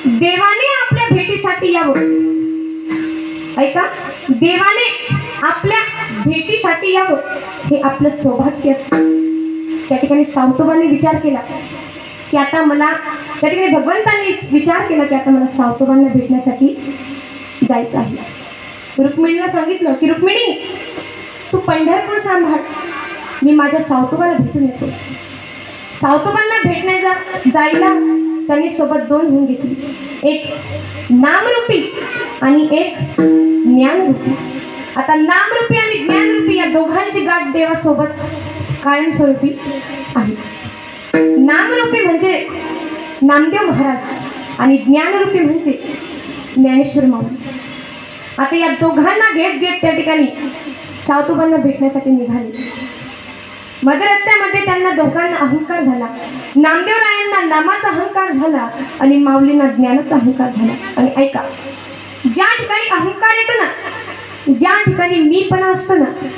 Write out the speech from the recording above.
देवाने आपल्या भेटीसाठी यावं. ऐका, देवाने आपल्या भेटीसाठी यावं हे आपलं सौभाग्य असतं. त्या ठिकाणी सावतोबाने विचार केला की आता मला, त्या ठिकाणी भगवंतांनी विचार केला की आता मला सावतोबांना भेटण्यासाठी जायचं आहे. रुक्मिणीला सांगितलं की रुक्मिणी, तू पंढरपूर सांभाळ, मी माझ्या सावतोबाला भेटून येतो. सावतोबांना भेटण्याचा जायला त्यांनी सोबत 2 घेऊन घेतली, एक नामरूपी आणि एक ज्ञानरूपी. आता नामरूपी आणि ज्ञानरूपी या दोघांची गाठ देवासोबत कायमस्वरूपी आहे. नामरूपी म्हणजे नामदेव महाराज आणि ज्ञानरूपी म्हणजे ज्ञानेश्वर माऊली. आता या दोघांना घेत त्या ठिकाणी सावतोबांना भेटण्यासाठी निघाले. मध्य रस्त्यामध्ये त्यांना दोघांना अहंकार झाला. नामदेवरायांना नामाचा अहंकार झाला आणि माऊलींना ज्ञानाचा अहंकार झाला. आणि ऐका, ज्या ठिकाणी अहंकार येतो ना, ज्या ठिकाणी मीपणा असतो ना,